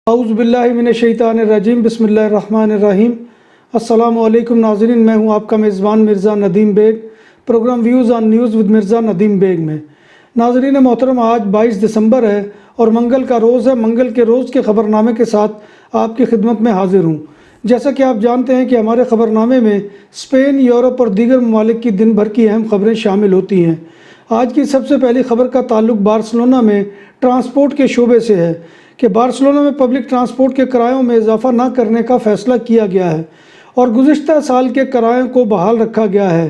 اعوذ باللہ من الشیطان الرجیم، بسم اللہ الرحمن الرحیم۔ السلام علیکم ناظرین، میں ہوں آپ کا میزبان Mirza Nadeem Baig, programme views on news with Mirza Nadeem Baig میں۔ ناظرین محترم، آج 22 دسمبر ہے اور منگل کا روز ہے۔ منگل کے روز کے خبرنامے کے ساتھ آپ کی خدمت میں حاضر ہوں۔ جیسا کہ آپ جانتے ہیں کہ ہمارے خبرنامے میں اسپین، یورپ اور دیگر ممالک کی دن بھر کی اہم خبریں شامل ہوتی ہیں۔ آج کی سب سے پہلی خبر کا تعلق بارسلونا میں ٹرانسپورٹ کے شعبے سے ہے کہ بارسلونا میں پبلک ٹرانسپورٹ کے کرایوں میں اضافہ نہ کرنے کا فیصلہ کیا گیا ہے اور گزشتہ سال کے کرایوں کو بحال رکھا گیا ہے۔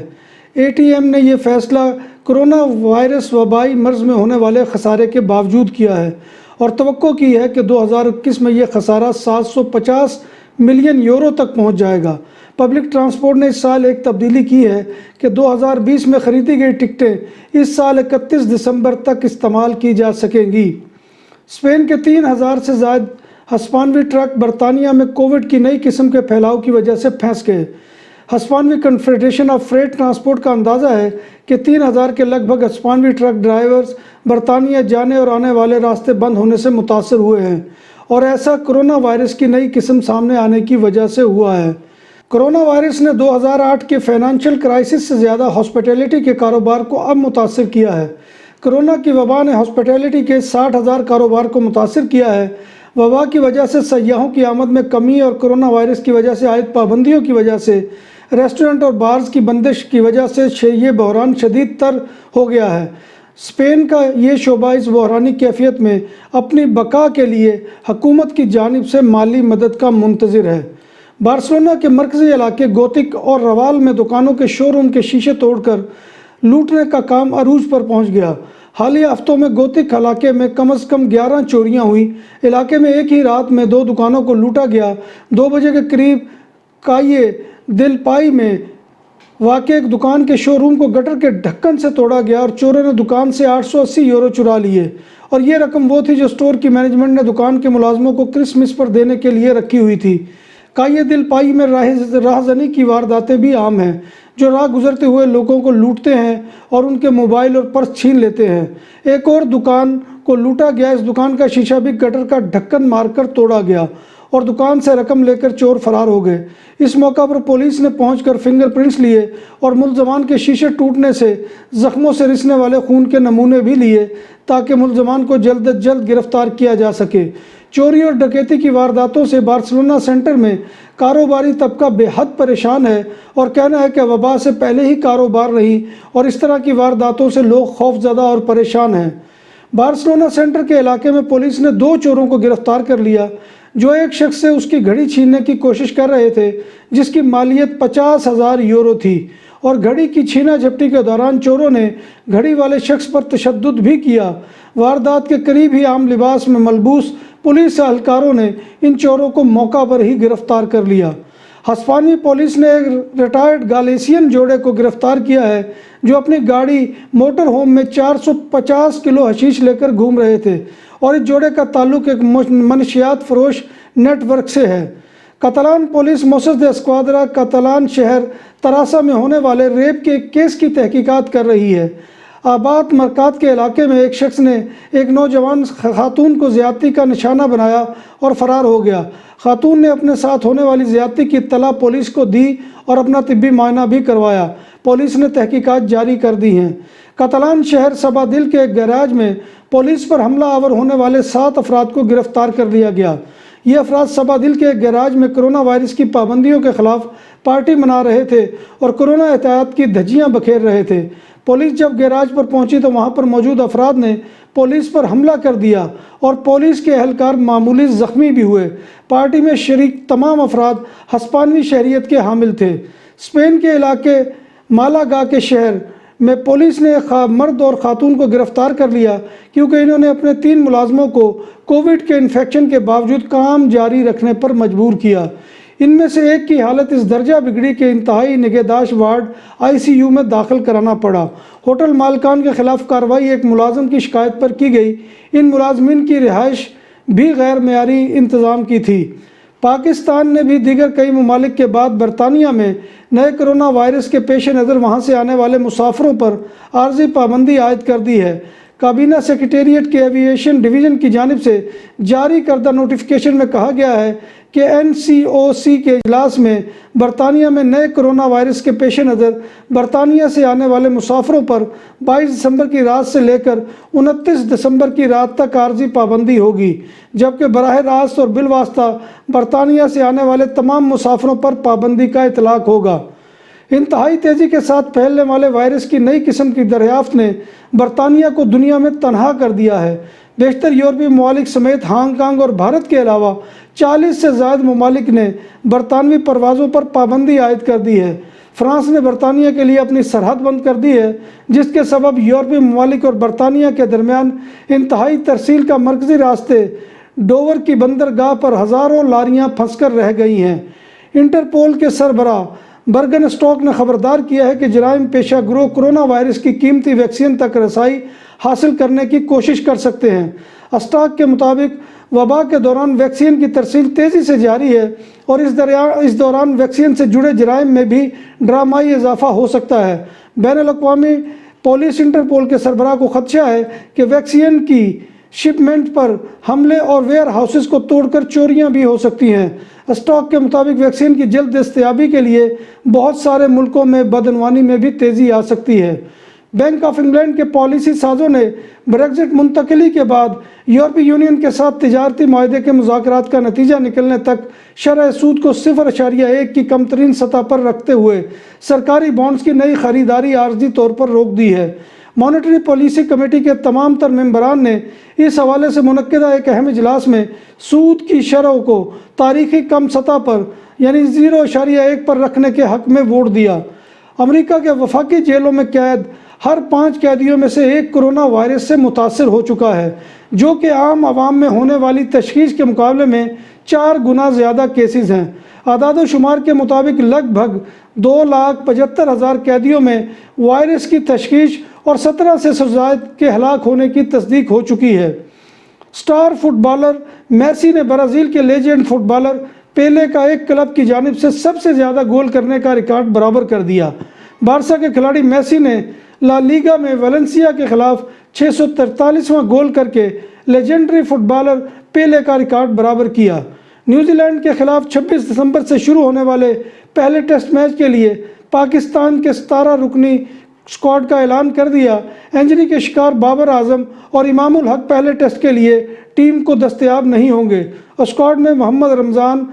اے ٹی ایم نے یہ فیصلہ کرونا وائرس وبائی مرض میں ہونے والے خسارے کے باوجود کیا ہے اور توقع کی ہے کہ 2021 میں یہ خسارہ 750 ملین یورو تک پہنچ جائے گا۔ پبلک ٹرانسپورٹ نے اس سال ایک تبدیلی کی ہے کہ 2020 میں خریدی گئی ٹکٹیں اس سال 31 دسمبر تک استعمال کی جا سکیں گی۔ اسپین کے 3000 سے زائد ہسپانوی ٹرک برطانیہ میں کووڈ کی نئی قسم کے پھیلاؤ کی وجہ سے پھنس گئے۔ ہسپانوی کنفیڈریشن آف فریٹ ٹرانسپورٹ کا اندازہ ہے کہ 3000 کے لگ بھگ ہسپانوی ٹرک ڈرائیورز برطانیہ جانے اور آنے والے راستے بند ہونے سے متاثر ہوئے ہیں اور ایسا کرونا وائرس کی نئی قسم سامنے آنے کی وجہ سے ہوا ہے۔ کرونا وائرس نے 2008 کے فائنانشل کرائسس سے زیادہ ہاسپٹیلٹی کے کاروبار کو اب متاثر کیا ہے۔ کرونا کی وبا نے ہاسپٹیلٹی کے 60,000 کاروبار کو متاثر کیا ہے۔ وبا کی وجہ سے سیاحوں کی آمد میں کمی اور کرونا وائرس کی وجہ سے عائد پابندیوں کی وجہ سے ریسٹورنٹ اور بارز کی بندش کی وجہ سے یہ بحران شدید تر ہو گیا ہے۔ اسپین کا یہ شعبہ اس بحرانی کیفیت میں اپنی بقا کے لیے حکومت کی جانب سے مالی مدد کا منتظر ہے۔ بارسلونا کے مرکزی علاقے گوتک اور روال میں دکانوں کے شو روم کے شیشے توڑ کر لوٹنے کا کام عروج پر پہنچ گیا۔ حالیہ ہفتوں میں گوتک علاقے میں کم از کم 11 چوریاں ہوئیں۔ علاقے میں ایک ہی رات میں 2 دکانوں کو لوٹا گیا۔ 2 بجے کے قریب کائے دل پائی میں واقع ایک دکان کے شو روم کو گٹر کے ڈھکن سے توڑا گیا اور چوروں نے دکان سے 880 یورو چرا لیے اور یہ رقم وہ تھی جو اسٹور کی مینجمنٹ نے دکان کے ملازموں کو کرسمس پر دینے کے لیے رکھی ہوئی تھی۔ کائے دل پائی میں راہزنی کی وارداتیں بھی عام ہیں، جو راہ گزرتے ہوئے لوگوں کو لوٹتے ہیں اور ان کے موبائل اور پرس چھین لیتے ہیں۔ ایک اور دکان کو لوٹا گیا۔ اس دکان کا شیشہ بھی گٹر کا ڈھکن مار کر توڑا گیا اور دکان سے رقم لے کر چور فرار ہو گئے۔ اس موقع پر پولیس نے پہنچ کر فنگر پرنٹس لیے اور ملزمان کے شیشے ٹوٹنے سے زخموں سے رسنے والے خون کے نمونے بھی لیے تاکہ ملزمان کو جلد از جلد گرفتار کیا جا سکے۔ چوری اور ڈکیتی کی وارداتوں سے بارسلونا سینٹر میں کاروباری طبقہ بے حد پریشان ہے اور کہنا ہے کہ وبا سے پہلے ہی کاروبار نہیں اور اس طرح کی وارداتوں سے لوگ خوف زدہ اور پریشان ہیں۔ بارسلونا سینٹر کے علاقے میں پولیس نے 2 چوروں کو گرفتار کر لیا جو ایک شخص سے اس کی گھڑی چھیننے کی کوشش کر رہے تھے جس کی مالیت 50,000 یورو تھی، اور گھڑی کی چھینا جھپٹی کے دوران چوروں نے گھڑی والے شخص پر تشدد بھی کیا۔ واردات کے قریب ہی عام لباس میں ملبوس پولیس اہلکاروں نے ان چوروں کو موقع پر ہی گرفتار کر لیا۔ ہسپانوی پولیس نے ایک ریٹائرڈ گالیسین جوڑے کو گرفتار کیا ہے جو اپنی گاڑی موٹر ہوم میں 450 کلو حشیش لے کر گھوم رہے تھے اور اس جوڑے کا تعلق ایک منشیات فروش نیٹ ورک سے ہے۔ کاتالان پولیس موسس دے اسکوادرا کاتالان شہر تراسا میں ہونے والے ریپ کے کیس کی تحقیقات کر رہی ہے۔ آباد مرکات کے علاقے میں ایک شخص نے ایک نوجوان خاتون کو زیادتی کا نشانہ بنایا اور فرار ہو گیا۔ خاتون نے اپنے ساتھ ہونے والی زیادتی کی اطلاع پولیس کو دی اور اپنا طبی معائنہ بھی کروایا۔ پولیس نے تحقیقات جاری کر دی ہیں۔ کاتالان شہر سبادل کے ایک گیراج میں پولیس پر حملہ آور ہونے والے 7 افراد کو گرفتار کر لیا گیا۔ یہ افراد سبادل کے ایک گیراج میں کرونا وائرس کی پابندیوں کے خلاف پارٹی منا رہے تھے اور کرونا احتیاط کی دھجیاں بکھیر رہے تھے۔ پولیس جب گیراج پر پہنچی تو وہاں پر موجود افراد نے پولیس پر حملہ کر دیا اور پولیس کے اہلکار معمولی زخمی بھی ہوئے۔ پارٹی میں شریک تمام افراد ہسپانوی شہریت کے حامل تھے۔ اسپین کے علاقے مالاگا کے شہر میں پولیس نے مرد اور خاتون کو گرفتار کر لیا کیونکہ انہوں نے اپنے 3 ملازموں کو کووڈ کے انفیکشن کے باوجود کام جاری رکھنے پر مجبور کیا۔ ان میں سے ایک کی حالت اس درجہ بگڑی کہ انتہائی نگہداشت وارڈ ICU میں داخل کرانا پڑا۔ ہوٹل مالکان کے خلاف کارروائی ایک ملازم کی شکایت پر کی گئی۔ ان ملازمین کی رہائش بھی غیر معیاری انتظام کی تھی۔ پاکستان نے بھی دیگر کئی ممالک کے بعد برطانیہ میں نئے کرونا وائرس کے پیش نظر وہاں سے آنے والے مسافروں پر عارضی پابندی عائد کر دی ہے۔ کابینہ سیکریٹریٹ کے ایوییشن ڈویژن کی جانب سے جاری کردہ نوٹیفیکیشن میں کہا گیا ہے کہ NCOC کے اجلاس میں برطانیہ میں نئے کرونا وائرس کے پیش نظر برطانیہ سے آنے والے مسافروں پر 22 دسمبر کی رات سے لے کر 29 دسمبر کی رات تک عارضی پابندی ہوگی، جبکہ براہ راست اور بالواسطہ برطانیہ سے آنے والے تمام مسافروں پر پابندی کا اطلاق ہوگا۔ انتہائی تیزی کے ساتھ پھیلنے والے وائرس کی نئی قسم کی دریافت نے برطانیہ کو دنیا میں تنہا کر دیا ہے۔ بیشتر یورپی ممالک سمیت ہانگ کانگ اور بھارت کے علاوہ 40 سے زائد ممالک نے برطانوی پروازوں پر پابندی عائد کر دی ہے۔ فرانس نے برطانیہ کے لیے اپنی سرحد بند کر دی ہے، جس کے سبب یورپی ممالک اور برطانیہ کے درمیان انتہائی ترسیل کا مرکزی راستے ڈوور کی بندرگاہ پر ہزاروں لاریاں پھنس کر رہ گئی ہیں۔ انٹرپول کے سربراہ برگن اسٹاک نے خبردار کیا ہے کہ جرائم پیشہ گروہ کرونا وائرس کی قیمتی ویکسین تک رسائی حاصل کرنے کی کوشش کر سکتے ہیں۔ اسٹاک کے مطابق وبا کے دوران ویکسین کی ترسیل تیزی سے جاری ہے اور اس دوران ویکسین سے جڑے جرائم میں بھی ڈرامائی اضافہ ہو سکتا ہے۔ بین الاقوامی پولیس انٹرپول کے سربراہ کو خدشہ ہے کہ ویکسین کی شپمنٹ پر حملے اور ویئر ہاؤسز کو توڑ کر چوریاں بھی ہو سکتی ہیں۔ اسٹاک کے مطابق ویکسین کی جلد دستیابی کے لیے بہت سارے ملکوں میں بدعنوانی میں بھی تیزی آ سکتی ہے۔ بینک آف انگلینڈ کے پالیسی سازوں نے بریگزٹ منتقلی کے بعد یورپی یونین کے ساتھ تجارتی معاہدے کے مذاکرات کا نتیجہ نکلنے تک شرح سود کو 0.1 کی کم ترین سطح پر رکھتے ہوئے سرکاری بانڈز کی نئی خریداری عارضی طور پر روک دی ہے۔ مانیٹری پالیسی کمیٹی کے تمام تر ممبران نے اس حوالے سے منعقدہ ایک اہم اجلاس میں سود کی شرح کو تاریخی کم سطح پر یعنی 0.1 پر رکھنے کے حق میں ووٹ دیا۔ امریکہ کے وفاقی جیلوں میں قید ہر 5 قیدیوں میں سے ایک کرونا وائرس سے متاثر ہو چکا ہے، جو کہ عام عوام میں ہونے والی تشخیص کے مقابلے میں 4 گنا زیادہ کیسز ہیں۔ اعداد و شمار کے مطابق لگ بھگ 2,75,000 قیدیوں میں وائرس کی تشخیص اور 17 سے زائد کے ہلاک ہونے کی تصدیق ہو چکی ہے۔ سٹار فٹ بالر میسی نے برازیل کے لیجنڈ فٹ بالر پیلے کا ایک کلب کی جانب سے سب سے زیادہ گول کرنے کا ریکارڈ برابر کر دیا۔ بارسا کے کھلاڑی میسی نے لا لیگا میں ویلنسیا کے خلاف 643واں گول کر کے لیجنڈری فٹ بالر پیلے کا ریکارڈ برابر کیا۔ نیوزی لینڈ کے خلاف 26 دسمبر سے شروع ہونے والے پہلے ٹیسٹ میچ کے لیے پاکستان کے 17 رکنی اسکواڈ کا اعلان کر دیا۔ انجری کے شکار بابر اعظم اور امام الحق پہلے ٹیسٹ کے لیے ٹیم کو دستیاب نہیں ہوں گے۔ اسکواڈ میں محمد رضوان،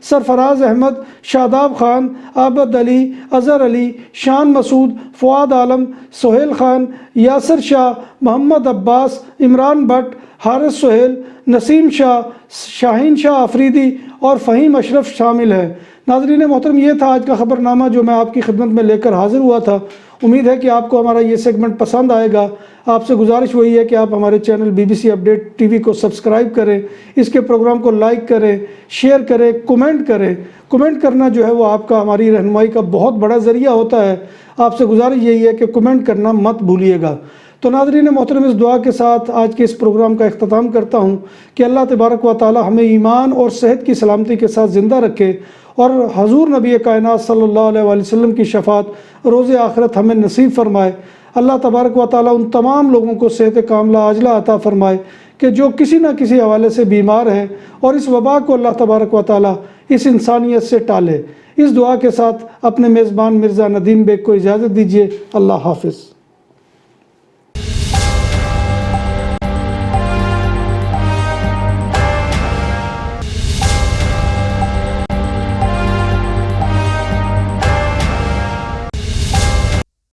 سرفراز احمد، شاداب خان، عابد علی، اظہر علی، شان مسعود، فواد عالم، سہیل خان، یاسر شاہ، محمد عباس، عمران بٹ، حارث سہیل، نسیم شاہ، شاہین شاہ آفریدی اور فہیم اشرف شامل ہیں۔ ناظرین محترم، یہ تھا آج کا خبر نامہ جو میں آپ کی خدمت میں لے کر حاضر ہوا تھا۔ امید ہے کہ آپ کو ہمارا یہ سیگمنٹ پسند آئے گا۔ آپ سے گزارش وہی ہے کہ آپ ہمارے چینل BBC اپڈیٹ TV کو سبسکرائب کریں، اس کے پروگرام کو لائک کریں، شیئر کریں، کومنٹ کریں۔ کومنٹ کرنا جو ہے وہ آپ کا ہماری رہنمائی کا بہت بڑا ذریعہ ہوتا ہے۔ آپ سے گزارش یہی ہے کہ کومنٹ کرنا مت بھولیے گا۔ تو ناظرین محترم، اس دعا کے ساتھ آج کے اس پروگرام کا اختتام کرتا ہوں کہ اللہ تبارک و تعالی ہمیں ایمان اور صحت کی سلامتی کے ساتھ زندہ رکھے اور حضور نبی کائنات صلی اللہ علیہ وآلہ وسلم کی شفاعت روز آخرت ہمیں نصیب فرمائے۔ اللہ تبارک و تعالی ان تمام لوگوں کو صحت کاملہ عاجلہ عطا فرمائے کہ جو کسی نہ کسی حوالے سے بیمار ہیں، اور اس وبا کو اللہ تبارک و تعالی اس انسانیت سے ٹالے۔ اس دعا کے ساتھ اپنے میزبان مرزا ندیم بیگ کو اجازت دیجیے۔ اللہ حافظ۔